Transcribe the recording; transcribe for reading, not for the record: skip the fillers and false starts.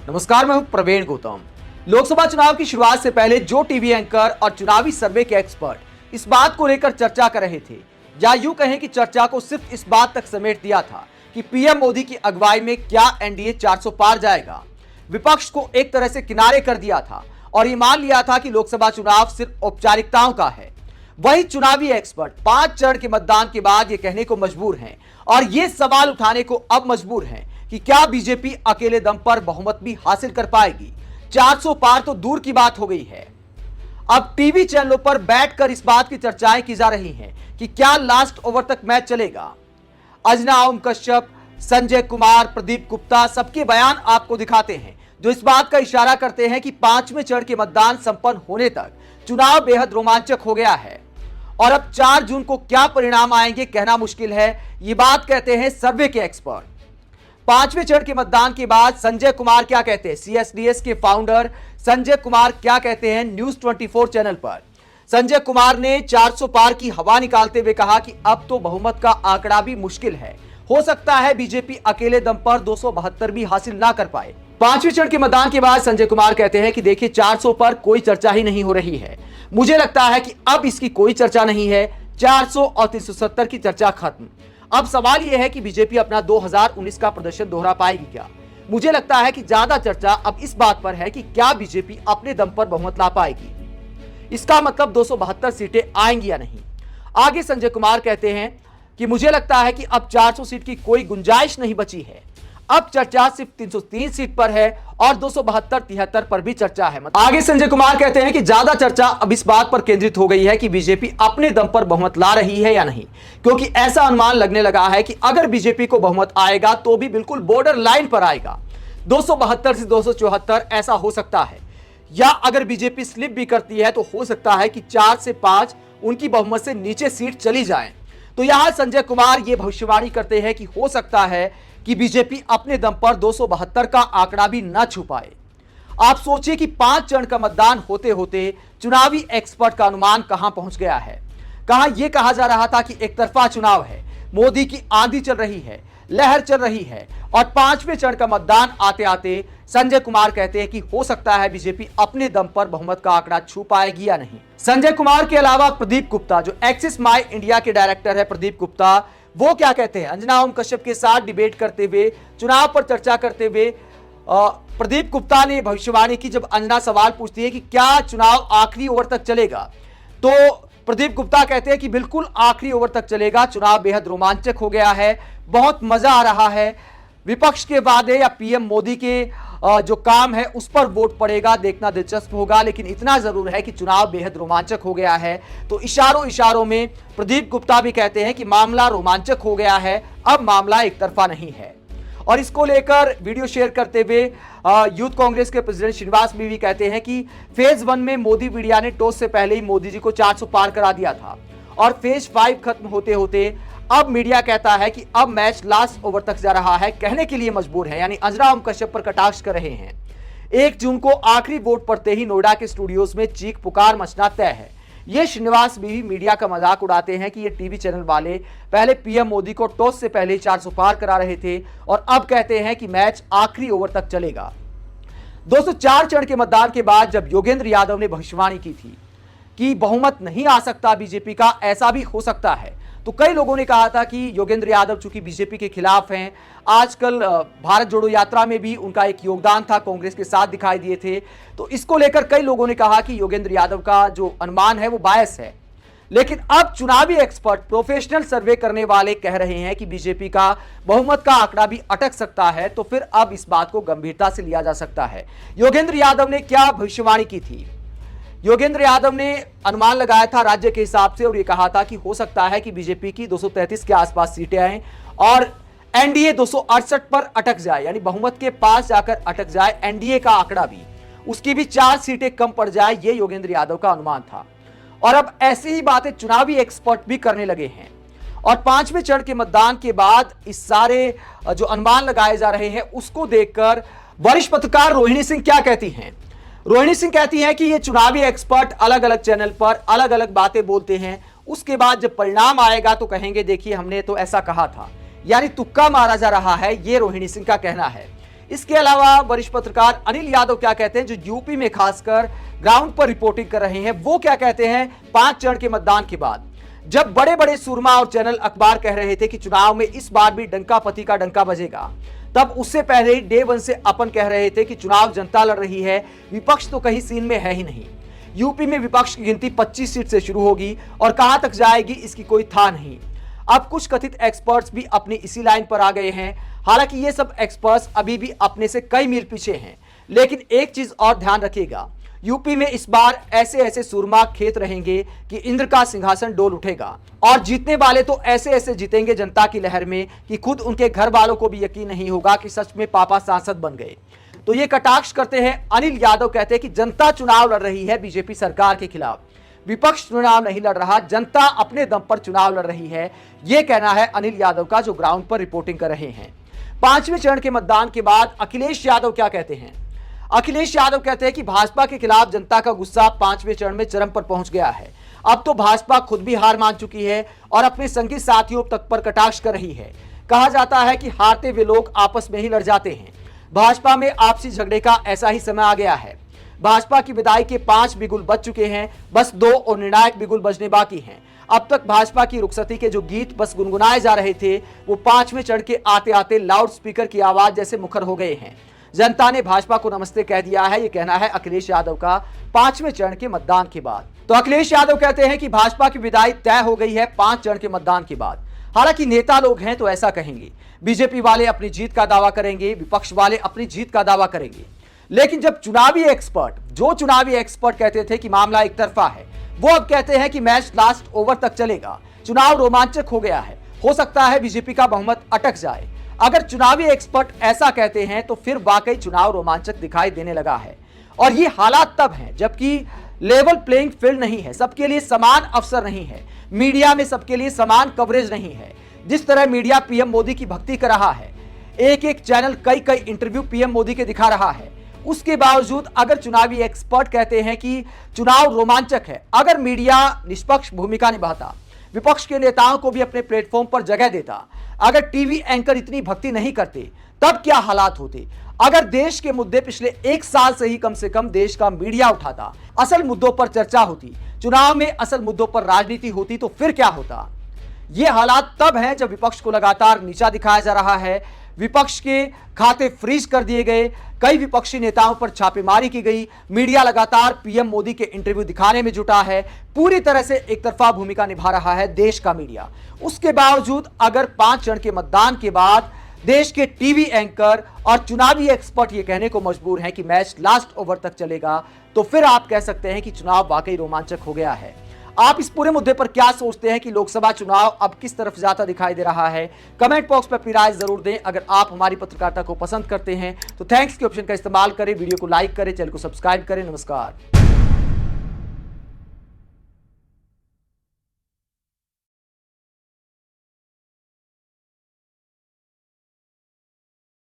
नमस्कार, मैं हूं प्रवीण गौतम। लोकसभा चुनाव की शुरुआत से पहले जो टीवी एंकर और चुनावी सर्वे के एक्सपर्ट इस बात को लेकर चर्चा कर रहे थे, या यूं कहें कि चर्चा को सिर्फ इस बात तक समेट दिया था कि पीएम मोदी की अगुवाई में क्या एनडीए 400 पार जाएगा, विपक्ष को एक तरह से किनारे कर दिया था और ये मान लिया था कि लोकसभा चुनाव सिर्फ औपचारिकताओं का है। वही चुनावी एक्सपर्ट 5 चरण के मतदान के बाद ये कहने को मजबूर हैं और ये सवाल उठाने को अब मजबूर हैं कि क्या बीजेपी अकेले दम पर बहुमत भी हासिल कर पाएगी। 400 पार तो दूर की बात हो गई है। अब टीवी चैनलों पर बैठकर इस बात की चर्चाएं की जा रही हैं कि क्या लास्ट ओवर तक मैच चलेगा। अंजना ओम कश्यप, संजय कुमार, प्रदीप गुप्ता सबके बयान आपको दिखाते हैं जो इस बात का इशारा करते हैं कि 5वें चरण के मतदान संपन्न होने तक चुनाव बेहद रोमांचक हो गया है और अब 4 जून को क्या परिणाम आएंगे कहना मुश्किल है। ये बात कहते हैं सर्वे के एक्सपर्ट। 5वें चरण के मतदान के बाद संजय कुमार क्या कहते हैं, सीएसडीएस के फाउंडर संजय कुमार क्या कहते हैं न्यूज 24 चैनल पर। संजय कुमार ने 400 पार की हवा निकालते हुए कहा कि अब तो बहुमत का आंकड़ा भी मुश्किल है, हो सकता है बीजेपी अकेले दम पर 272 भी हासिल ना कर पाए। 5वें चरण के मतदान के बाद संजय कुमार कहते हैं कि देखिए 400 पर कोई चर्चा ही नहीं हो रही है, मुझे लगता है कि अब इसकी कोई चर्चा नहीं है। 400 और 370 की चर्चा खत्म। अब सवाल यह है कि बीजेपी अपना 2019 का प्रदर्शन दोहरा पाएगी क्या। मुझे लगता है कि ज्यादा चर्चा अब इस बात पर है कि क्या बीजेपी अपने दम पर बहुमत ला पाएगी, इसका मतलब 272 सीटें आएंगी या नहीं। आगे संजय कुमार कहते हैं कि मुझे लगता है कि अब 400 सीट की कोई गुंजाइश नहीं बची है, अब चर्चा सिर्फ 303 सीट पर है और 272-73 पर भी चर्चा है। आगे संजय कुमार कहते हैं कि ज्यादा चर्चा अब इस बात पर केंद्रित हो गई है कि बीजेपी अपने दम पर बहुमत ला रही है या नहीं, क्योंकि ऐसा अनुमान लगने लगा है कि अगर बीजेपी को बहुमत आएगा तो भी बिल्कुल बॉर्डर लाइन पर आएगा। 272 से 274 ऐसा हो सकता है, या अगर बीजेपी स्लिप भी करती है तो हो सकता है कि 4 से 5 उनकी बहुमत से नीचे सीट चली जाए। तो यहां संजय कुमार ये भविष्यवाणी करते हैं कि हो सकता है कि बीजेपी अपने दम पर 272 का आंकड़ा भी न छू पाए। आप सोचिए कि 5 चरण का मतदान होते होते चुनावी एक्सपर्ट का अनुमान कहां पहुंच गया है। कहां यह कहा जा रहा था कि एक तरफा चुनाव है, मोदी की आंधी चल रही है, लहर चल रही है, और 5वें चरण का मतदान आते आते संजय कुमार कहते हैं कि हो सकता है बीजेपी अपने दम पर बहुमत का आंकड़ा छू पाएगी या नहीं। संजय कुमार के अलावा प्रदीप गुप्ता, जो एक्सिस माई इंडिया के डायरेक्टर है प्रदीप गुप्ता, वो क्या कहते हैं अंजना ओम कश्यप के साथ डिबेट करते हुए, चुनाव पर चर्चा करते हुए। प्रदीप गुप्ता ने भविष्यवाणी की, जब अंजना सवाल पूछती है कि क्या चुनाव आखिरी ओवर तक चलेगा, तो प्रदीप गुप्ता कहते हैं कि बिल्कुल आखिरी ओवर तक चलेगा, चुनाव बेहद रोमांचक हो गया है, बहुत मजा आ रहा है, विपक्ष के वादे या पीएम मोदी के जो काम है उस पर वोट पड़ेगा, देखना दिलचस्प होगा, लेकिन इतना जरूर है कि चुनाव बेहद रोमांचक हो गया है। तो इशारों में प्रदीप गुप्ता भी कहते हैं कि मामला रोमांचक हो गया है, अब मामला एक तरफा नहीं है। और इसको लेकर वीडियो शेयर करते हुए यूथ कांग्रेस के प्रेसिडेंट श्रीनिवास भी कहते हैं कि फेज 1 में मोदी मीडिया ने टॉस से पहले ही मोदी जी को 400 पार करा दिया था और फेज 5 खत्म होते होते अब मीडिया कहता है कि अब मैच लास्ट ओवर तक जा रहा है, कहने के लिए मजबूर है, यानी अंजना ओम कश्यप पर कटाक्ष कर रहे हैं। 1 जून को आखिरी वोट पड़ते ही नोएडा के स्टूडियोज में चीख पुकार मचना तय है। ये श्रीनिवास भी मीडिया का मजाक उड़ाते हैं कि ये टीवी चैनल वाले पहले पीएम मोदी को टॉस से पहले 400 पार करा रहे थे और अब कहते हैं कि मैच आखिरी ओवर तक चलेगा। दोस्तों, 4 चरण के मतदान के बाद जब योगेंद्र यादव ने भविष्यवाणी की थी कि बहुमत नहीं आ सकता बीजेपी का, ऐसा भी हो सकता है, तो कई लोगों ने कहा था कि योगेंद्र यादव चूंकि बीजेपी के खिलाफ हैं, आजकल भारत जोड़ो यात्रा में भी उनका एक योगदान था, कांग्रेस के साथ दिखाई दिए थे, तो इसको लेकर कई लोगों ने कहा कि योगेंद्र यादव का जो अनुमान है वो बायस है। लेकिन अब चुनावी एक्सपर्ट, प्रोफेशनल सर्वे करने वाले कह रहे हैं कि बीजेपी का बहुमत का आंकड़ा भी अटक सकता है, तो फिर अब इस बात को गंभीरता से लिया जा सकता है। योगेंद्र यादव ने क्या भविष्यवाणी की थी? योगेंद्र यादव ने अनुमान लगाया था राज्य के हिसाब से और यह कहा था कि हो सकता है कि बीजेपी की 233 के आसपास सीटें आए और एनडीए 268 पर अटक जाए, यानी बहुमत के पास जाकर अटक जाए। एनडीए का आंकड़ा भी, उसकी भी 4 सीटें कम पड़ जाए, यह योगेंद्र यादव का अनुमान था। और अब ऐसी ही बातें चुनावी एक्सपर्ट भी करने लगे हैं और 5वें चरण के मतदान के बाद इस सारे जो अनुमान लगाए जा रहे हैं उसको देखकर वरिष्ठ पत्रकार रोहिणी सिंह क्या कहती हैं। रोहिणी सिंह कहती हैं कि ये चुनावी एक्सपर्ट अलग अलग चैनल पर अलग अलग बातें बोलते हैं, उसके बाद जब परिणाम आएगा तो कहेंगे देखिए हमने तो ऐसा कहा था, यानी तुक्का मारा जा रहा है, ये रोहिणी सिंह का कहना है। इसके अलावा वरिष्ठ पत्रकार अनिल यादव क्या कहते हैं, जो यूपी में खासकर ग्राउंड पर रिपोर्टिंग कर रहे हैं, वो क्या कहते हैं 5 चरण के मतदान के बाद, जब बड़े बड़े सुरमा और चैनल अखबार कह रहे थे कि चुनाव में इस बार भी डंका पति का डंका बजेगा, तब उससे पहले ही डे 1 से अपन कह रहे थे कि चुनाव जनता लड़ रही है, विपक्ष तो कहीं सीन में है ही नहीं। यूपी में विपक्ष की गिनती 25 सीट से शुरू होगी और कहां तक जाएगी इसकी कोई था नहीं। अब कुछ कथित एक्सपर्ट्स भी अपनी इसी लाइन पर आ गए हैं। हालांकि ये सब एक्सपर्ट्स अभी भी अपने से कई मील पीछे हैं, लेकिन एक चीज और ध्यान रखिएगा, यूपी में इस बार ऐसे ऐसे सुरमा खेत रहेंगे कि इंद्र का सिंहासन डोल उठेगा और जीतने वाले तो ऐसे ऐसे जीतेंगे जनता की लहर में कि खुद उनके घर वालों को भी यकीन नहीं होगा कि सच में पापा सांसद बन गए। तो ये कटाक्ष करते हैं अनिल यादव, कहते हैं कि जनता चुनाव लड़ रही है बीजेपी सरकार के खिलाफ, विपक्ष चुनाव नहीं लड़ रहा, जनता अपने दम पर चुनाव लड़ रही है। यह कहना है अनिल यादव का, जो ग्राउंड पर रिपोर्टिंग कर रहे हैं। 5वें चरण के मतदान के बाद अखिलेश यादव क्या कहते हैं? अखिलेश यादव कहते हैं कि भाजपा के खिलाफ जनता का गुस्सा 5वें चरण में चरम पर पहुंच गया है। अब तो भाजपा खुद भी हार मान चुकी है और अपने संगी साथियों तक पर कटाक्ष कर रही है। कहा जाता है कि हारते हुए लोग आपस में ही लड़ जाते हैं। भाजपा में आपसी झगड़े का ऐसा ही समय आ गया है। भाजपा की विदाई के 5 बिगुल बज चुके हैं, बस 2 और निर्णायक बिगुल बजने बाकी हैं। अब तक भाजपा की रुखसती के जो गीत बस गुनगुनाए जा रहे थे, वो 5वें चरण के आते आते लाउड स्पीकर की आवाज जैसे मुखर हो गए हैं। जनता ने भाजपा को नमस्ते कह दिया है, ये कहना है अखिलेश यादव का 5वें चरण के मतदान के बाद। तो अखिलेश यादव कहते हैं कि भाजपा की विदाई तय हो गई है 5 चरण के मतदान के बाद। हालांकि नेता लोग हैं तो ऐसा कहेंगे, बीजेपी वाले अपनी जीत का दावा करेंगे, विपक्ष वाले अपनी जीत का दावा करेंगे, लेकिन जब चुनावी एक्सपर्ट कहते थे कि मामला एक तरफा है, वो अब कहते हैं कि मैच लास्ट ओवर तक चलेगा, चुनाव रोमांचक हो गया है, हो सकता है बीजेपी का बहुमत अटक जाए। अगर चुनावी एक्सपर्ट ऐसा कहते हैं तो फिर वाकई चुनाव रोमांचक दिखाई देने लगा है। और ये हालात तब हैं जबकि लेवल प्लेइंग फील्ड नहीं है, सबके लिए समान अवसर नहीं है, मीडिया में सबके लिए समान कवरेज नहीं है। जिस तरह मीडिया पीएम मोदी की भक्ति कर रहा है, एक एक चैनल कई इंटरव्यू पीएम मोदी के दिखा रहा है, उसके बावजूद अगर चुनावी एक्सपर्ट कहते हैं कि चुनाव रोमांचक है, अगर मीडिया निष्पक्ष भूमिका निभाता, विपक्ष के नेताओं को भी अपने प्लेटफॉर्म पर जगह देता, अगर टीवी एंकर इतनी भक्ति नहीं करते, तब क्या हालात होते? अगर देश के मुद्दे पिछले 1 साल से ही कम से कम देश का मीडिया उठाता, असल मुद्दों पर चर्चा होती, चुनाव में असल मुद्दों पर राजनीति होती, तो फिर क्या होता? ये हालात तब हैं जब विपक्ष को लगातार नीचा दिखाया जा रहा है, विपक्ष के खाते फ्रीज कर दिए गए, कई विपक्षी नेताओं पर छापेमारी की गई, मीडिया लगातार पीएम मोदी के इंटरव्यू दिखाने में जुटा है, पूरी तरह से एक तरफा भूमिका निभा रहा है देश का मीडिया। उसके बावजूद अगर 5 चरण के मतदान के बाद देश के टीवी एंकर और चुनावी एक्सपर्ट ये कहने को मजबूर हैं कि मैच लास्ट ओवर तक चलेगा, तो फिर आप कह सकते हैं कि चुनाव वाकई रोमांचक हो गया है। आप इस पूरे मुद्दे पर क्या सोचते हैं कि लोकसभा चुनाव अब किस तरफ जाता दिखाई दे रहा है? कमेंट बॉक्स पर अपनी राय जरूर दें। अगर आप हमारी पत्रकारिता को पसंद करते हैं तो थैंक्स के ऑप्शन का इस्तेमाल करें, वीडियो को लाइक करें, चैनल को सब्सक्राइब करें। नमस्कार।